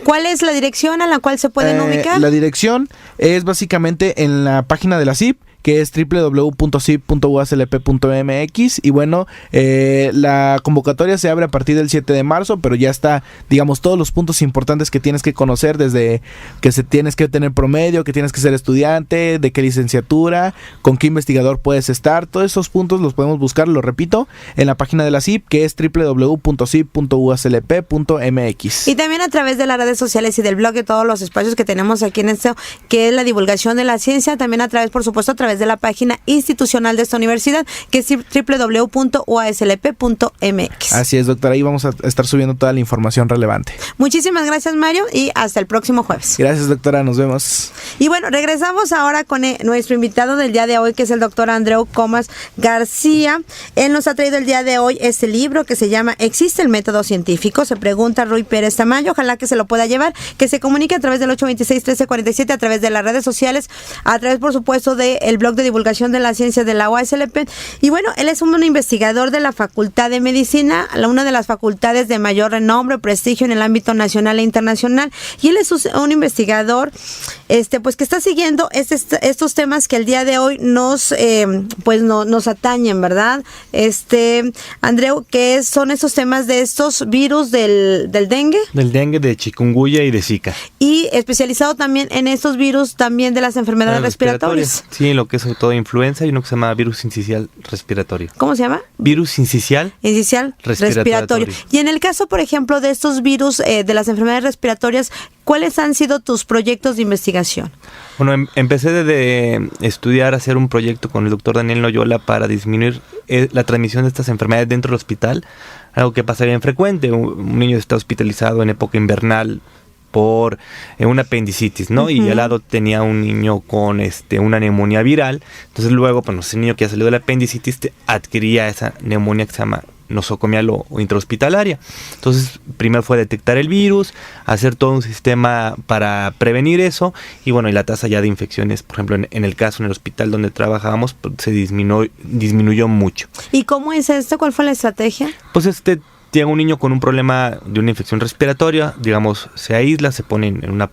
¿Cuál es la dirección a la cual se pueden ubicar? La dirección es básicamente en la página de la CIP, que es www.cip.uaslp.mx, y bueno, la convocatoria se abre a partir del 7 de marzo, pero ya está, digamos, todos los puntos importantes que tienes que conocer, desde que tienes que tener promedio, que tienes que ser estudiante, de qué licenciatura, con qué investigador puedes estar. Todos esos puntos los podemos buscar, lo repito, en la página de la CIP, que es www.cip.uaslp.mx. Y también a través de las redes sociales y del blog, de todos los espacios que tenemos aquí en esto, que es la divulgación de la ciencia, también a través, por supuesto, a través de la página institucional de esta universidad, que es www.uaslp.mx. Así es, doctora, ahí vamos a estar subiendo toda la información relevante. Muchísimas gracias, Mario, y hasta el próximo jueves. Gracias, doctora, nos vemos. Y bueno, regresamos ahora con nuestro invitado del día de hoy, que es el doctor Andreu Comas García. Él nos ha traído el día de hoy este libro que se llama ¿Existe el método científico? Se pregunta Rui Pérez Tamayo. Ojalá que se lo pueda llevar, que se comunique a través del 826-1347, a través de las redes sociales, a través, por supuesto, del blog de divulgación de la ciencia de la UASLP. Y bueno, él es un investigador de la Facultad de Medicina, una de las facultades de mayor renombre, prestigio en el ámbito nacional e internacional. Y él es un investigador, pues que está siguiendo estos temas que el día de hoy nos atañen, ¿verdad? Andreu, ¿qué son estos temas de estos virus del dengue? Del dengue, de chikungunya y de Zika. Y especializado también en estos virus también de las enfermedades respiratorias. Sí, lo que es sobre todo influenza y uno que se llama virus sincicial respiratorio. ¿Cómo se llama? Virus sincicial respiratorio. Y en el caso, por ejemplo, de estos virus de las enfermedades respiratorias, ¿cuáles han sido tus proyectos de investigación? Bueno, empecé de estudiar, hacer un proyecto con el doctor Daniel Loyola para disminuir la transmisión de estas enfermedades dentro del hospital, algo que pasa bien frecuente. Un niño está hospitalizado en época invernal por una apendicitis, ¿no? Uh-huh. Y al lado tenía un niño con una neumonía viral. Entonces luego, pues ese niño que ha salido de la apendicitis adquiría esa neumonía que se llama nosocomial o intrahospitalaria. Entonces, primero fue detectar el virus, hacer todo un sistema para prevenir eso, y bueno, y la tasa ya de infecciones, por ejemplo, en el caso en el hospital donde trabajábamos, pues, se disminuyó mucho. ¿Y cómo es esto? ¿Cuál fue la estrategia? Pues llega un niño con un problema de una infección respiratoria, digamos, se aísla, se pone en un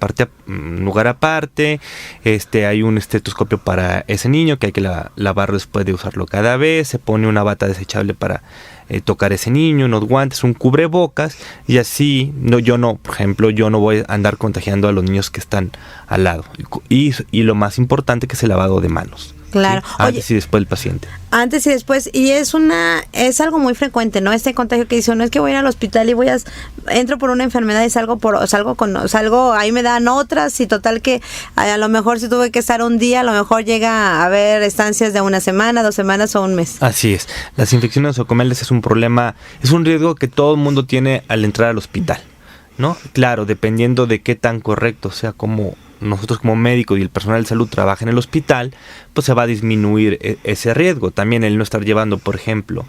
lugar aparte, hay un estetoscopio para ese niño que hay que lavarlo después de usarlo cada vez, se pone una bata desechable para tocar a ese niño, unos guantes, un cubrebocas, y así, por ejemplo, yo no voy a andar contagiando a los niños que están al lado. Y lo más importante, que es el lavado de manos. Claro. ¿Sí? Antes y después del paciente. Antes y después, y es algo muy frecuente, ¿no? Este contagio que dice, no es que voy a ir al hospital y entro por una enfermedad y salgo, ahí me dan otras, y total que a lo mejor si tuve que estar un día, a lo mejor llega a haber estancias de una semana, 2 semanas o un mes. Así es. Las infecciones nosocomiales es un problema, es un riesgo que todo el mundo tiene al entrar al hospital, ¿no? Claro, dependiendo de qué tan correcto sea como nosotros como médicos y el personal de salud trabaja en el hospital, pues se va a disminuir ese riesgo. También el no estar llevando, por ejemplo,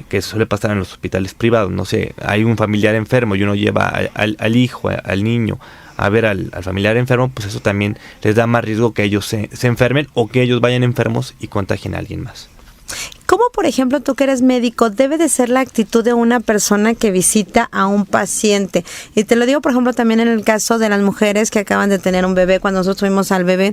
que suele pasar en los hospitales privados, no sé, hay un familiar enfermo y uno lleva al hijo, al niño, a ver al familiar enfermo, pues eso también les da más riesgo que ellos se enfermen o que ellos vayan enfermos y contagien a alguien más. ¿Cómo, por ejemplo, tú que eres médico, debe de ser la actitud de una persona que visita a un paciente? Y te lo digo, por ejemplo, también en el caso de las mujeres que acaban de tener un bebé, cuando nosotros tuvimos al bebé,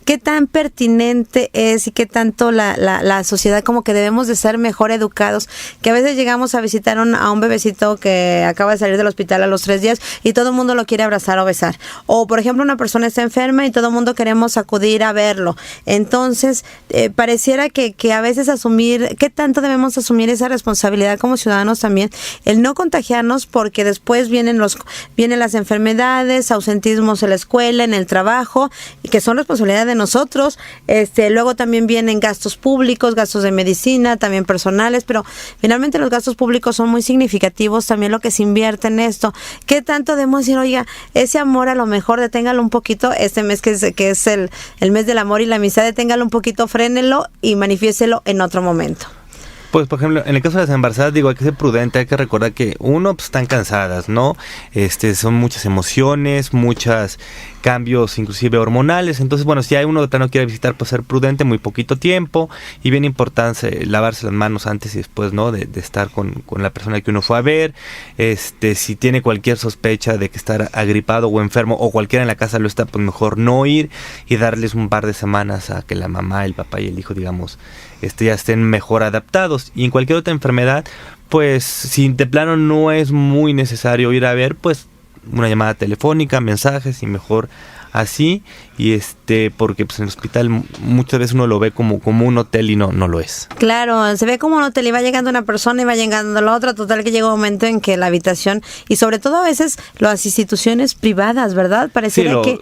¿qué tan pertinente es y qué tanto la sociedad como que debemos de ser mejor educados? Que a veces llegamos a visitar a un bebecito que acaba de salir del hospital a los 3 días y todo el mundo lo quiere abrazar o besar. O, por ejemplo, una persona está enferma y todo el mundo queremos acudir a verlo. Entonces, pareciera que a veces asumir, ¿qué tanto debemos asumir esa responsabilidad como ciudadanos también? El no contagiarnos, porque después vienen las enfermedades, ausentismos en la escuela, en el trabajo, y que son responsabilidad de nosotros. Luego también vienen gastos públicos, gastos de medicina, también personales, pero finalmente los gastos públicos son muy significativos, también lo que se invierte en esto. ¿Qué tanto debemos decir, oiga, ese amor a lo mejor deténgalo un poquito, este mes que es el mes del amor y la amistad, deténgalo un poquito, frénelo y manifiéstelo en otro momento? Pues, por ejemplo, en el caso de las embarazadas, digo, hay que ser prudente, hay que recordar que pues están cansadas, ¿no? Son muchas emociones, muchos cambios inclusive hormonales, entonces, bueno, si hay uno que no quiere visitar, pues ser prudente, muy poquito tiempo, y bien importante lavarse las manos antes y después, ¿no? De estar con la persona que uno fue a ver. Si tiene cualquier sospecha de que estar agripado o enfermo, o cualquiera en la casa lo está, pues mejor no ir y darles un par de semanas a que la mamá, el papá y el hijo, digamos, ya estén mejor adaptados. Y en cualquier otra enfermedad, pues si de plano no es muy necesario ir a ver, pues una llamada telefónica, mensajes, y mejor así. Y porque pues en el hospital muchas veces uno lo ve como un hotel y no lo es. Claro, se ve como un hotel y va llegando una persona y va llegando la otra, total que llega un momento en que la habitación, y sobre todo a veces las instituciones privadas, ¿verdad? Pareciera sí,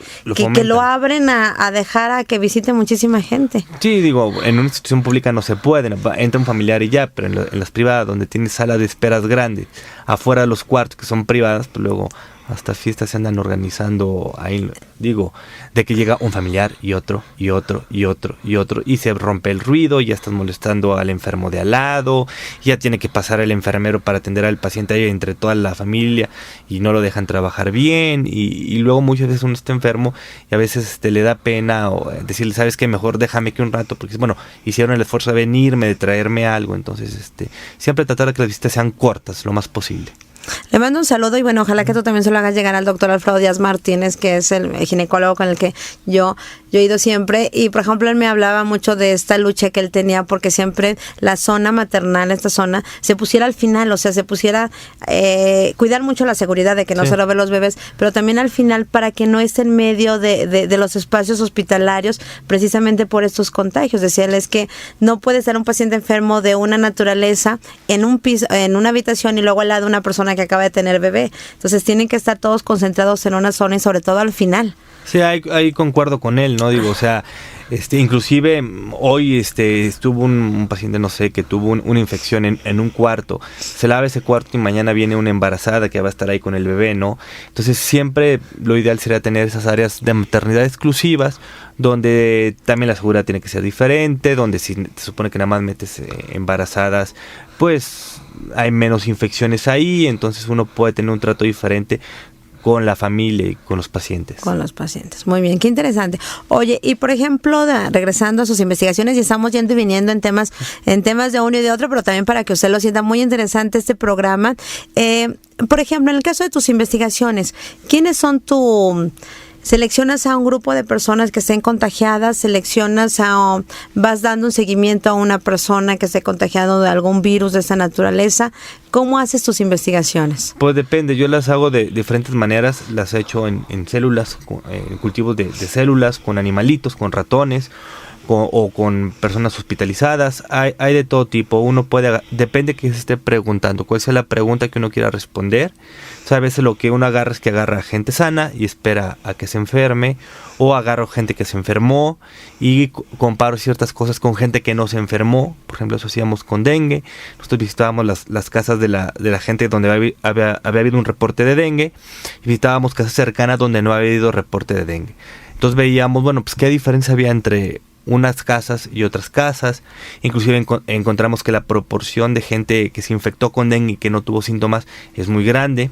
que lo abren a dejar a que visite muchísima gente. Sí, digo, en una institución pública no se puede, entra un familiar y ya, pero en las privadas, donde tienes sala de esperas grandes, afuera de los cuartos que son privadas, pues luego hasta fiestas se andan organizando ahí, digo, de que llega un familiar y otro, y otro, y otro, y otro, y se rompe el ruido, y ya estás molestando al enfermo de al lado, ya tiene que pasar el enfermero para atender al paciente ahí entre toda la familia, y no lo dejan trabajar bien, y luego muchas veces uno está enfermo, y a veces le da pena o decirle, ¿sabes qué? Mejor déjame que un rato, porque bueno, hicieron el esfuerzo de venirme, de traerme algo, entonces siempre tratar de que las visitas sean cortas, lo más posible. Le mando un saludo y bueno, ojalá que tú también se lo hagas llegar al doctor Alfredo Díaz Martínez, que es el ginecólogo con el que yo he ido siempre. Y por ejemplo, él me hablaba mucho de esta lucha que él tenía, porque siempre la zona maternal, esta zona, se pusiera al final, o sea, se pusiera cuidar mucho la seguridad de que no se roben los bebés, pero también al final para que no esté en medio de los espacios hospitalarios, precisamente por estos contagios. Decía él, es que no puede estar un paciente enfermo de una naturaleza en un piso, en una habitación, y luego al lado una persona que acaba de tener bebé. Entonces tienen que estar todos concentrados en una zona, y sobre todo al final. Sí, ahí concuerdo con él, ¿no? Digo, o sea, inclusive hoy estuvo un paciente, no sé, que tuvo una infección en un cuarto, se lava ese cuarto y mañana viene una embarazada que va a estar ahí con el bebé, ¿no? Entonces siempre lo ideal sería tener esas áreas de maternidad exclusivas, donde también la seguridad tiene que ser diferente, donde si te supone que nada más metes embarazadas, pues hay menos infecciones ahí, entonces uno puede tener un trato diferente con la familia y con los pacientes. Con los pacientes. Muy bien, qué interesante. Oye, y por ejemplo, regresando a sus investigaciones, y estamos yendo y viniendo en temas de uno y de otro, pero también para que usted lo sienta muy interesante este programa. Por ejemplo, en el caso de tus investigaciones, ¿quiénes son seleccionas a un grupo de personas que estén contagiadas, vas dando un seguimiento a una persona que esté contagiado de algún virus de esta naturaleza? ¿Cómo haces tus investigaciones? Pues depende, yo las hago de diferentes maneras, las he hecho en células, en cultivos de células, con animalitos, con ratones, o con personas hospitalizadas. Hay de todo tipo. Depende que se esté preguntando, cuál sea la pregunta que uno quiera responder. O sea, a veces lo que uno agarra es que agarra gente sana y espera a que se enferme, o agarro gente que se enfermó y comparo ciertas cosas con gente que no se enfermó. Por ejemplo, eso hacíamos con dengue. Nosotros visitábamos las casas de la gente donde había habido un reporte de dengue, y visitábamos casas cercanas donde no había habido reporte de dengue. Entonces veíamos, bueno, pues qué diferencia había entre unas casas y otras casas. Inclusive encontramos que la proporción de gente que se infectó con dengue y que no tuvo síntomas es muy grande,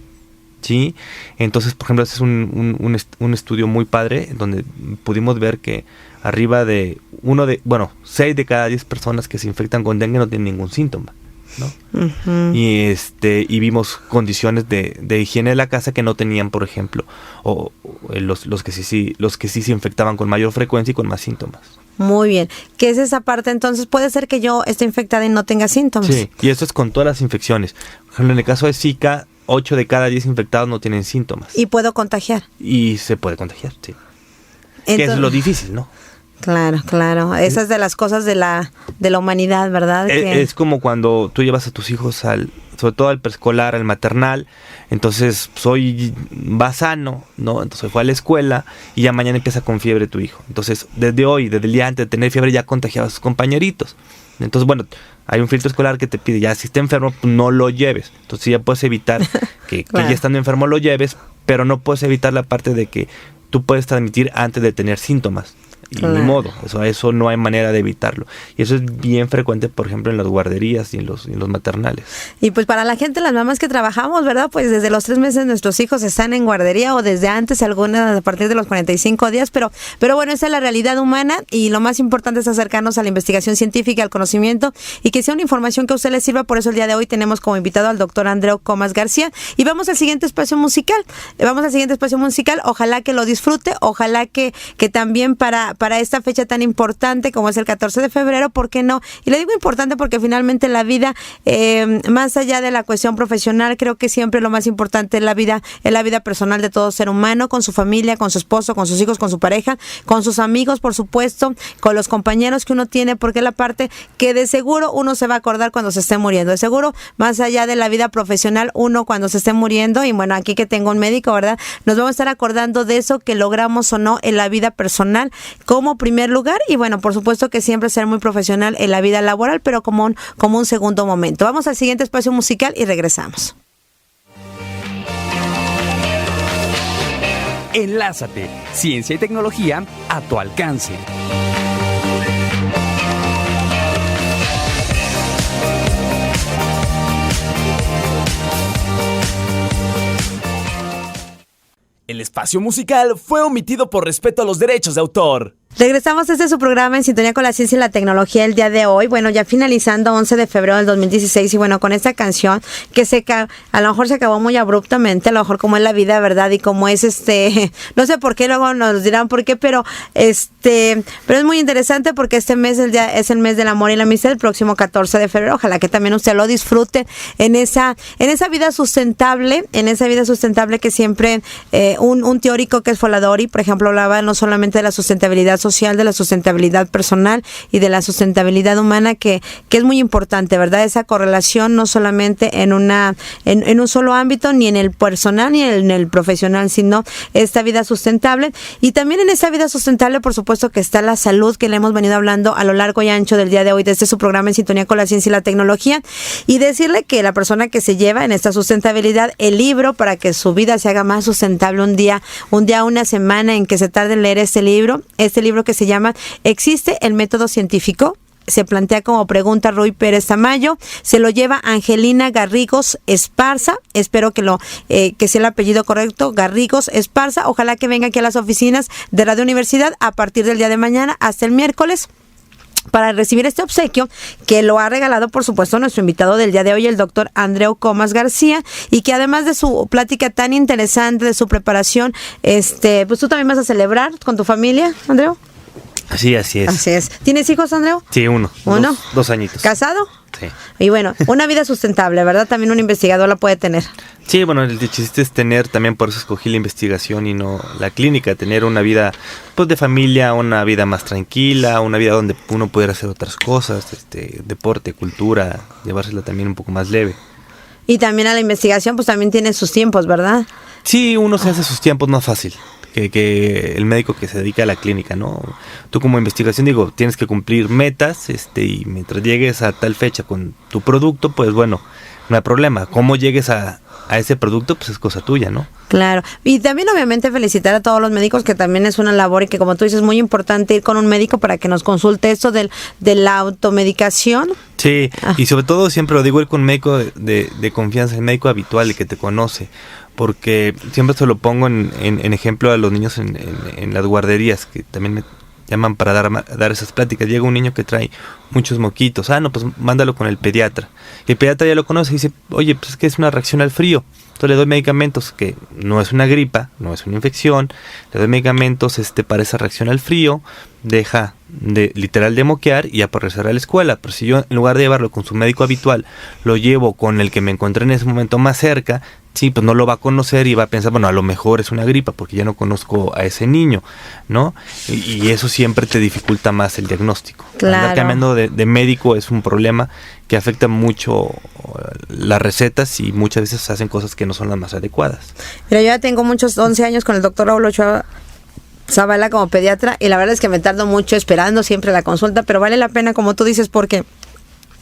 ¿sí? Entonces, por ejemplo, este es un estudio muy padre, donde pudimos ver que arriba de 6 de cada 10 personas que se infectan con dengue no tienen ningún síntoma. ¿no? Ujú. Y vimos condiciones de higiene de la casa que no tenían, por ejemplo, los que sí se infectaban con mayor frecuencia y con más síntomas. Muy bien. ¿Qué es esa parte? Entonces, puede ser que yo esté infectada y no tenga síntomas. Sí, y esto es con todas las infecciones. Por ejemplo, en el caso de Zika, 8 de cada 10 infectados no tienen síntomas. Y puedo contagiar. Y se puede contagiar, sí. Que Entonces, es lo difícil, ¿no? Claro. Esas de las cosas de la humanidad, ¿verdad? Es como cuando tú llevas a tus hijos sobre todo al preescolar, al maternal, entonces va sano, ¿no? Entonces fue a la escuela y ya mañana empieza con fiebre tu hijo. Entonces, desde el día antes de tener fiebre ya contagiaba a sus compañeritos. Entonces, bueno, hay un filtro escolar que te pide, ya si está enfermo, pues no lo lleves. Entonces ya puedes evitar que Claro. ya estando enfermo lo lleves, pero no puedes evitar la parte de que tú puedes transmitir antes de tener síntomas. Y Claro. ni modo, eso no hay manera de evitarlo. Y eso es bien frecuente, por ejemplo, en las guarderías y en los maternales. Y pues para la gente, las mamás que trabajamos, ¿verdad? Pues desde los 3 meses nuestros hijos están en guardería o desde antes, algunas a partir de los 45 días, pero bueno, esa es la realidad humana y lo más importante es acercarnos a la investigación científica, al conocimiento y que sea una información que a usted le sirva. Por eso el día de hoy tenemos como invitado al doctor Andreu Comas García y vamos al siguiente espacio musical. Ojalá que lo disfrute, ojalá que también para esta fecha tan importante como es el 14 de febrero, ¿por qué no? Y le digo importante porque finalmente la vida, más allá de la cuestión profesional, creo que siempre lo más importante es la vida personal de todo ser humano, con su familia, con su esposo, con sus hijos, con su pareja, con sus amigos, por supuesto, con los compañeros que uno tiene, porque es la parte que de seguro uno se va a acordar cuando se esté muriendo. De seguro, más allá de la vida profesional, uno cuando se esté muriendo, y bueno, aquí que tengo un médico, ¿verdad? Nos vamos a estar acordando de eso que logramos o no en la vida personal como primer lugar y bueno, por supuesto que siempre ser muy profesional en la vida laboral, pero como un segundo momento. Vamos al siguiente espacio musical y regresamos. Enlázate. Ciencia y tecnología a tu alcance. El espacio musical fue omitido por respeto a los derechos de autor. Regresamos a su programa En Sintonía con la Ciencia y la Tecnología el día de hoy. Bueno, ya finalizando 11 de febrero del 2016 y bueno, con esta canción que a lo mejor se acabó muy abruptamente, a lo mejor como es la vida, ¿verdad? Y como es no sé por qué, luego nos dirán por qué, pero es muy interesante porque este mes es el mes del amor y la amistad, el próximo 14 de febrero. Ojalá que también usted lo disfrute en esa vida sustentable, que siempre un teórico que es Foladori, por ejemplo, hablaba no solamente de la sustentabilidad social, de la sustentabilidad personal y de la sustentabilidad humana que es muy importante, ¿verdad? Esa correlación no solamente en un solo ámbito, ni en el personal ni en el profesional, sino esta vida sustentable. Y también en esa vida sustentable, por supuesto, que está la salud, que le hemos venido hablando a lo largo y ancho del día de hoy desde su programa En Sintonía con la Ciencia y la Tecnología, y decirle que la persona que se lleva en esta sustentabilidad el libro para que su vida se haga más sustentable, una semana en que se tarde en leer este libro que se llama ¿Existe el método científico? Se plantea como pregunta Ruy Pérez Tamayo, se lo lleva Angelina Garrigos Esparza, espero que sea el apellido correcto, Garrigos Esparza. Ojalá que venga aquí a las oficinas de Radio Universidad a partir del día de mañana hasta el miércoles para recibir este obsequio que lo ha regalado, por supuesto, nuestro invitado del día de hoy, el doctor Andreu Comas García, y que además de su plática tan interesante, de su preparación, pues tú también vas a celebrar con tu familia, Andreu. Sí, así es. Así es. ¿Tienes hijos, Andreu? Sí, uno. ¿Uno? Dos añitos. ¿Casado? Sí. Y bueno, una vida sustentable, ¿verdad? También un investigador la puede tener. Sí, bueno, el chiste es tener, también por eso escogí la investigación y no la clínica, tener una vida pues de familia, una vida más tranquila, una vida donde uno pudiera hacer otras cosas, deporte, cultura, llevársela también un poco más leve. Y también a la investigación, pues también tiene sus tiempos, ¿verdad? Sí, uno se hace sus tiempos más fácil que el médico que se dedica a la clínica, ¿no? Tú como investigación, tienes que cumplir metas, y mientras llegues a tal fecha con tu producto, pues bueno, no hay problema. Cómo llegues a ese producto, pues es cosa tuya, ¿no? Claro. Y también obviamente felicitar a todos los médicos, que también es una labor y que, como tú dices, es muy importante ir con un médico para que nos consulte esto de la automedicación. Sí, y sobre todo siempre lo digo, ir con un médico de confianza, el médico habitual, el que te conoce, porque siempre se lo pongo en ejemplo a los niños en las guarderías, que también llaman para dar esas pláticas. Llega un niño que trae muchos moquitos. Pues mándalo con el pediatra. Y el pediatra ya lo conoce y dice, oye, pues es que es una reacción al frío. Entonces le doy medicamentos, que no es una gripa, no es una infección. Le doy medicamentos para esa reacción al frío. Deja literal de moquear y ya por regresar a la escuela. Pero si yo, en lugar de llevarlo con su médico habitual, lo llevo con el que me encontré en ese momento más cerca, sí, pues no lo va a conocer y va a pensar, bueno, a lo mejor es una gripa porque ya no conozco a ese niño, ¿no? Y eso siempre te dificulta más el diagnóstico. Claro. Andar cambiando de médico es un problema que afecta mucho las recetas y muchas veces se hacen cosas que no son las más adecuadas. Mira, yo ya tengo 11 años con el doctor Raúl Ochoa Zavala como pediatra y la verdad es que me tardo mucho esperando siempre la consulta, pero vale la pena, como tú dices, porque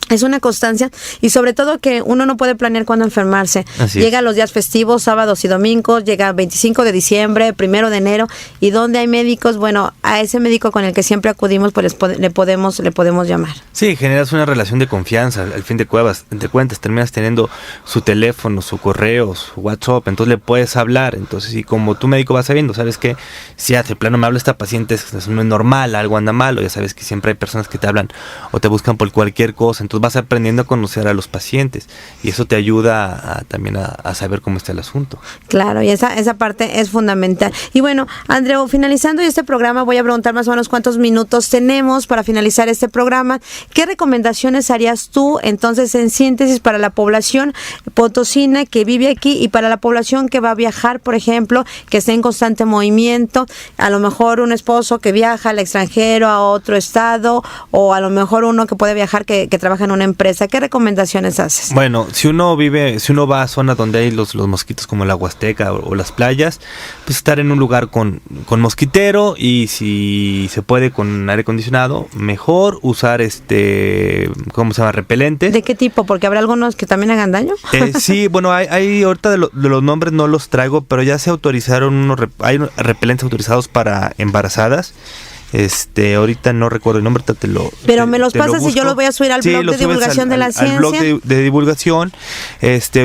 es una constancia y sobre todo que uno no puede planear cuándo enfermarse. Llega los días festivos, sábados y domingos, llega 25 de diciembre, 1 de enero y donde hay médicos, bueno, a ese médico con el que siempre acudimos pues le podemos llamar. Sí, generas una relación de confianza, al fin de cuentas terminas teniendo su teléfono, su correo, su WhatsApp, entonces le puedes hablar, entonces y como tu médico va sabiendo, sabes que si de plano me habla esta paciente, no es normal, algo anda mal, o ya sabes que siempre hay personas que te hablan o te buscan por cualquier cosa, entonces vas aprendiendo a conocer a los pacientes y eso te ayuda también a saber cómo está el asunto. Claro, y esa parte es fundamental. Y bueno, Andreu, finalizando este programa, voy a preguntar más o menos cuántos minutos tenemos para finalizar este programa. ¿Qué recomendaciones harías tú, entonces, en síntesis, para la población potosina que vive aquí y para la población que va a viajar, por ejemplo, que esté en constante movimiento? A lo mejor un esposo que viaja al extranjero, a otro estado, o a lo mejor uno que puede viajar que trabaja en una empresa. ¿Qué recomendaciones haces? Bueno, si uno va a zonas donde hay los mosquitos como la Huasteca o las playas, pues estar en un lugar con mosquitero y si se puede con aire acondicionado, mejor usar ¿cómo se llama? Repelentes. ¿De qué tipo? Porque habrá algunos que también hagan daño. Sí, bueno, hay ahorita de los nombres no los traigo, pero ya se autorizaron hay repelentes autorizados para embarazadas. Ahorita no recuerdo el nombre, pero me los pasas y yo los voy a subir al blog de divulgación de la ciencia. Al blog de divulgación,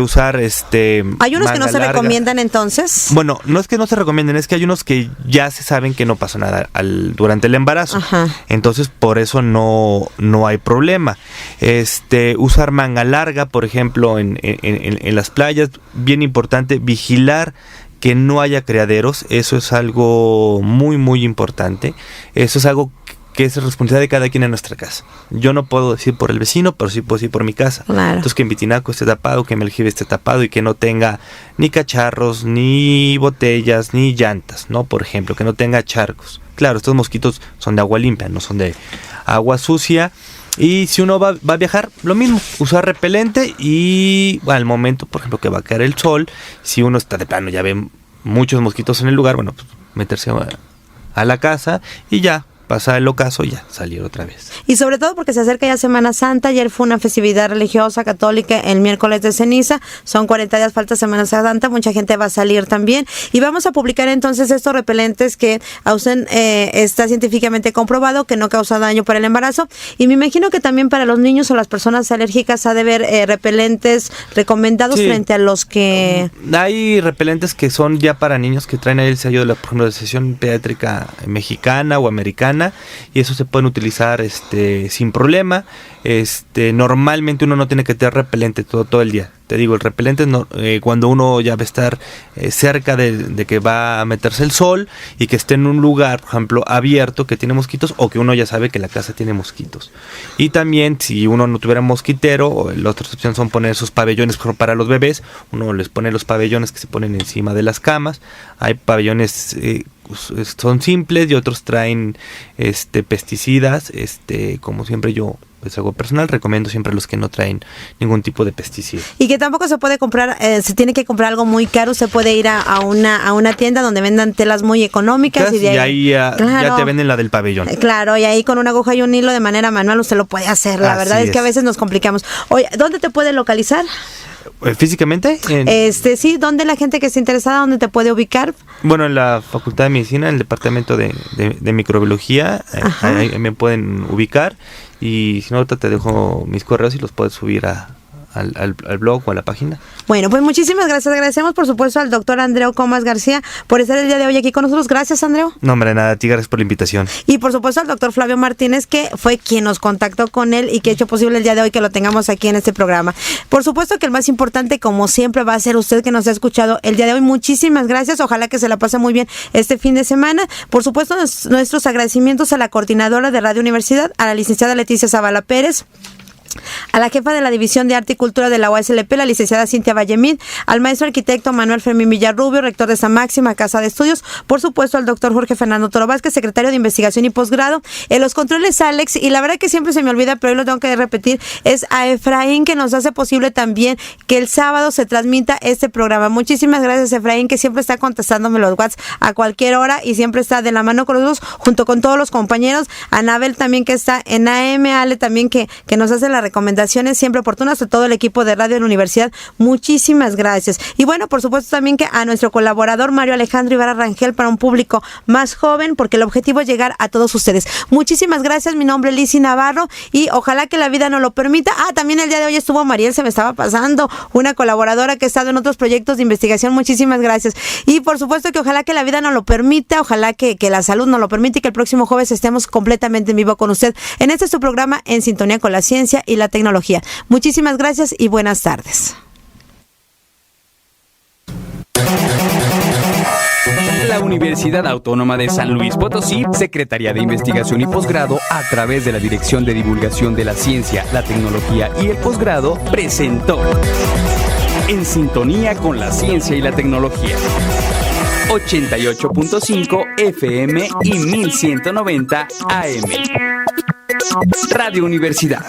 usar ¿Hay unos que no se recomiendan entonces? Bueno, no es que no se recomienden, es que hay unos que ya se saben que no pasa nada durante el embarazo. Ajá. Entonces, por eso no hay problema. Usar manga larga, por ejemplo, en las playas, bien importante, vigilar que no haya criaderos, eso es algo muy muy importante, eso es algo que es responsabilidad de cada quien en nuestra casa. Yo no puedo decir por el vecino, pero sí puedo decir por mi casa. Claro. Entonces que mi tinaco esté tapado, que mi aljibe esté tapado y que no tenga ni cacharros, ni botellas, ni llantas, ¿no? Por ejemplo, que no tenga charcos. Claro, estos mosquitos son de agua limpia, no son de agua sucia. Y si uno va a viajar, lo mismo, usar repelente y al momento, por ejemplo, que va a caer el sol, si uno está de plano, ya ve muchos mosquitos en el lugar, bueno, pues meterse a la casa y ya, pasar el ocaso y ya salir otra vez. Y sobre todo porque se acerca ya Semana Santa, ayer fue una festividad religiosa católica el miércoles de ceniza, son 40 días, falta Semana Santa, mucha gente va a salir también y vamos a publicar entonces estos repelentes que está científicamente comprobado que no causa daño para el embarazo y me imagino que también para los niños o las personas alérgicas ha de haber repelentes recomendados frente a los que... Hay repelentes que son ya para niños que traen ahí el sello de la, por ejemplo, de la Asociación Pediátrica Mexicana o Americana y eso se pueden utilizar sin problema. Normalmente uno no tiene que tener repelente todo el día. Te digo, el repelente cuando uno ya va a estar cerca de que va a meterse el sol y que esté en un lugar, por ejemplo, abierto que tiene mosquitos o que uno ya sabe que la casa tiene mosquitos. Y también si uno no tuviera mosquitero, la otra opción son poner esos pabellones, por ejemplo, para los bebés. Uno les pone los pabellones que se ponen encima de las camas. Hay pabellones son simples y otros traen pesticidas. Como siempre yo es algo personal, recomiendo siempre los que no traen ningún tipo de pesticida. Y que tampoco se puede comprar, se tiene que comprar algo muy caro, se puede ir a una tienda donde vendan telas muy económicas y de ahí ya te venden la del pabellón. Claro, y ahí con una aguja y un hilo de manera manual usted lo puede hacer. La verdad es que a veces nos complicamos. Oye, ¿dónde te puede localizar? ¿Físicamente? Sí, ¿dónde la gente que esté interesada, dónde te puede ubicar? Bueno, en la Facultad de Medicina, en el departamento de microbiología, ahí me pueden ubicar y si no, ahorita te dejo mis correos y los puedes subir a al blog o a la página. Bueno, pues muchísimas gracias. Agradecemos, por supuesto, al doctor Andreu Comas García por estar el día de hoy aquí con nosotros. Gracias, Andreu. No, hombre, nada, a ti gracias por la invitación. Y por supuesto al doctor Flavio Martínez, que fue quien nos contactó con él y que ha hecho posible el día de hoy que lo tengamos aquí en este programa. Por supuesto que el más importante, como siempre, va a ser usted que nos ha escuchado el día de hoy. Muchísimas gracias. Ojalá que se la pase muy bien este fin de semana. Por supuesto, nuestros agradecimientos a la coordinadora de Radio Universidad, a la licenciada Leticia Zavala Pérez, a la jefa de la División de Arte y Cultura de la UASLP, la licenciada Cintia Vallemid, al maestro arquitecto Manuel Fermín Villarrubio, rector de esta máxima casa de estudios, por supuesto al doctor Jorge Fernando Toro Vázquez, secretario de Investigación y Posgrado, en los controles Alex, y la verdad que siempre se me olvida, pero hoy lo tengo que repetir, es a Efraín, que nos hace posible también que el sábado se transmita este programa. Muchísimas gracias, Efraín, que siempre está contestándome los WhatsApp a cualquier hora y siempre está de la mano con nosotros, junto con todos los compañeros, Anabel también que está en AM, Ale también que nos hace la recomendaciones siempre oportunas, a todo el equipo de Radio de la Universidad. Muchísimas gracias. Y bueno, por supuesto también que a nuestro colaborador Mario Alejandro Ibarra Rangel, para un público más joven, porque el objetivo es llegar a todos ustedes. Muchísimas gracias. Mi nombre es Lizzy Navarro y ojalá que la vida nos lo permita. También el día de hoy estuvo Mariel, se me estaba pasando, una colaboradora que ha estado en otros proyectos de investigación. Muchísimas gracias. Y por supuesto que ojalá que la vida nos lo permita, ojalá que la salud nos lo permita y que el próximo jueves estemos completamente en vivo con usted en este su programa En Sintonía con la Ciencia y la Tecnología. Muchísimas gracias y buenas tardes. La Universidad Autónoma de San Luis Potosí, Secretaría de Investigación y Posgrado, a través de la Dirección de Divulgación de la Ciencia, la Tecnología y el Posgrado, presentó En Sintonía con la Ciencia y la Tecnología. 88.5 FM y 1190 AM. Radio Universidad.